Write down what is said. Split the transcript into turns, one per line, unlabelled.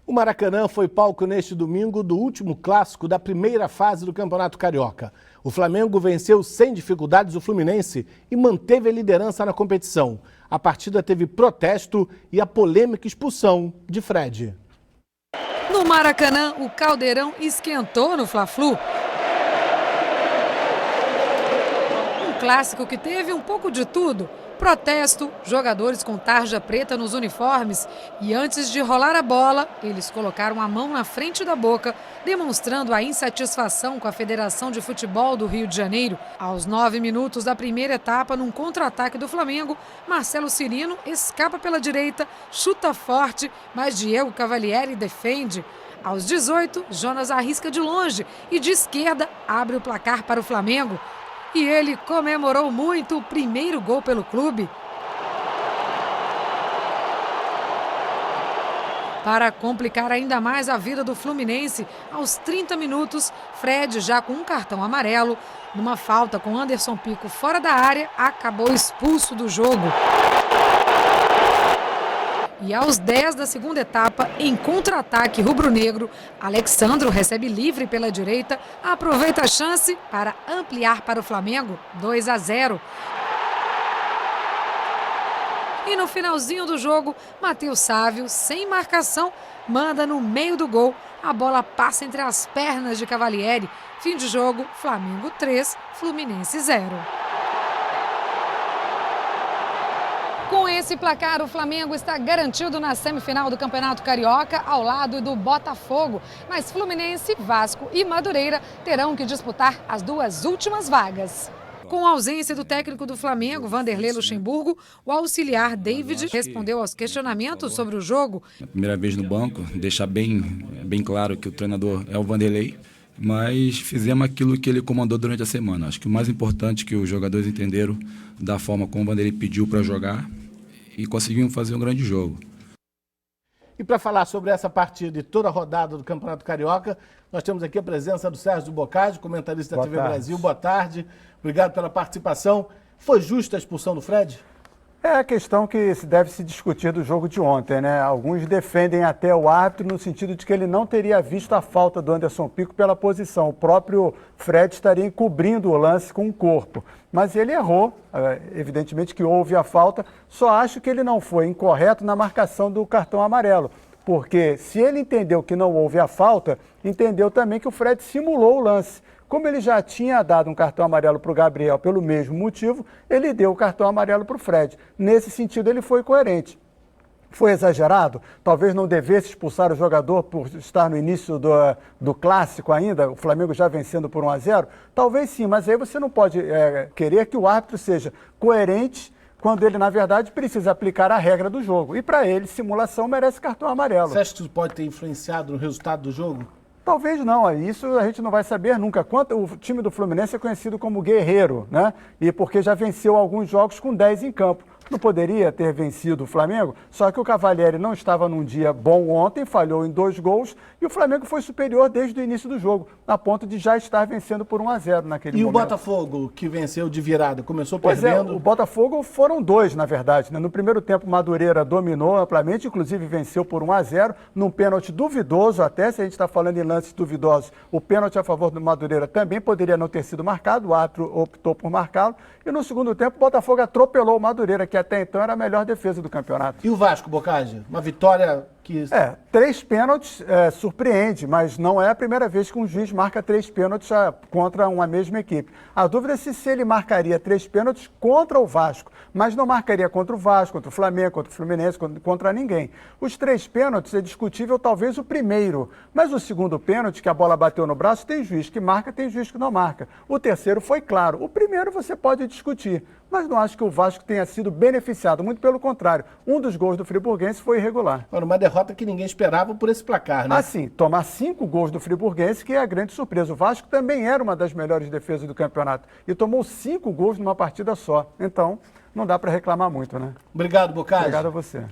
O Maracanã foi palco neste domingo do último clássico da primeira fase do Campeonato Carioca. O Flamengo venceu sem dificuldades o Fluminense e manteve a liderança na competição. A partida teve protesto e a polêmica expulsão de Fred.
No Maracanã, o caldeirão esquentou no Fla-Flu. Um clássico que teve um pouco de tudo. Protesto, jogadores com tarja preta nos uniformes e antes de rolar a bola, eles colocaram a mão na frente da boca, demonstrando a insatisfação com a Federação de Futebol do Rio de Janeiro. Aos 9 minutos da primeira etapa, num contra-ataque do Flamengo, Marcelo Cirino escapa pela direita, chuta forte, mas Diego Cavalieri defende. Aos 18, Jonas arrisca de longe e de esquerda abre o placar para o Flamengo. E ele comemorou muito o primeiro gol pelo clube. Para complicar ainda mais a vida do Fluminense, aos 30 minutos, Fred, já com um cartão amarelo, numa falta com Anderson Pico fora da área, acabou expulso do jogo. E aos 10 da segunda etapa, em contra-ataque rubro-negro, Alexandro recebe livre pela direita, aproveita a chance para ampliar para o Flamengo, 2-0. E no finalzinho do jogo, Matheus Sávio, sem marcação, manda no meio do gol. A bola passa entre as pernas de Cavalieri. Fim de jogo, Flamengo 3, Fluminense 0. Com esse placar, o Flamengo está garantido na semifinal do Campeonato Carioca, ao lado do Botafogo. Mas Fluminense, Vasco e Madureira terão que disputar as duas últimas vagas. Com a ausência do técnico do Flamengo, Vanderlei Luxemburgo, o auxiliar David respondeu aos questionamentos sobre o jogo.
Primeira vez no banco, deixar bem claro que o treinador é o Vanderlei, mas fizemos aquilo que ele comandou durante a semana. Acho que o mais importante é que os jogadores entenderam da forma como o Vanderlei pediu para jogar e conseguimos fazer um grande jogo.
E para falar sobre essa partida e toda a rodada do Campeonato Carioca, nós temos aqui a presença do Sérgio Boccagi, comentarista da TV Brasil. Boa tarde, obrigado pela participação. Foi justa a expulsão do Fred?
É a questão que deve se discutir do jogo de ontem, né? Alguns defendem até o árbitro no sentido de que ele não teria visto a falta do Anderson Pico pela posição. O próprio Fred estaria encobrindo o lance com o corpo. Mas ele errou, evidentemente que houve a falta, só acho que ele não foi incorreto na marcação do cartão amarelo. Porque se ele entendeu que não houve a falta, entendeu também que o Fred simulou o lance. Como ele já tinha dado um cartão amarelo para o Gabriel pelo mesmo motivo, ele deu o cartão amarelo para o Fred. Nesse sentido, ele foi coerente. Foi exagerado? Talvez não devesse expulsar o jogador por estar no início do clássico ainda, o Flamengo já vencendo por 1-0? Talvez sim, mas aí você não pode querer que o árbitro seja coerente quando ele, na verdade, precisa aplicar a regra do jogo. E para ele, simulação merece cartão amarelo.
Você acha que isso pode ter influenciado no resultado do jogo?
Talvez não, isso a gente não vai saber nunca. O time do Fluminense é conhecido como guerreiro, né? E porque já venceu alguns jogos com 10 em campo. Não poderia ter vencido o Flamengo, só que o Cavalieri não estava num dia bom ontem, falhou em 2 gols e o Flamengo foi superior desde o início do jogo, a ponto de já estar vencendo por 1-0 naquele momento.
E o Botafogo, que venceu de virada, começou perdendo?
O Botafogo foram 2, na verdade, né? No primeiro tempo, Madureira dominou amplamente, inclusive venceu por 1-0, num pênalti duvidoso até, se a gente está falando em lances duvidosos, o pênalti a favor do Madureira também poderia não ter sido marcado, o árbitro optou por marcá-lo, e no segundo tempo o Botafogo atropelou o Madureira, que até então era a melhor defesa do campeonato.
E o Vasco, Boccagi? Uma vitória que...
3 pênaltis surpreende, mas não é a primeira vez que um juiz marca 3 pênaltis contra uma mesma equipe. A dúvida é se ele marcaria 3 pênaltis contra o Vasco, mas não marcaria contra o Vasco, contra o Flamengo, contra o Fluminense, contra ninguém. Os 3 pênaltis é discutível talvez o primeiro, mas o segundo pênalti, que a bola bateu no braço, tem juiz que marca, tem juiz que não marca. O terceiro foi claro. O primeiro você pode discutir, mas não acho que o Vasco tenha sido beneficiado, muito pelo contrário. Um dos gols do Friburguense foi irregular.
Uma derrota que ninguém esperava por esse placar, né?
Assim, tomar 5 gols do Friburguense, que é a grande surpresa. O Vasco também era uma das melhores defesas do campeonato e tomou 5 gols numa partida só. Então, não dá para reclamar muito, né?
Obrigado, Boccagi.
Obrigado a você.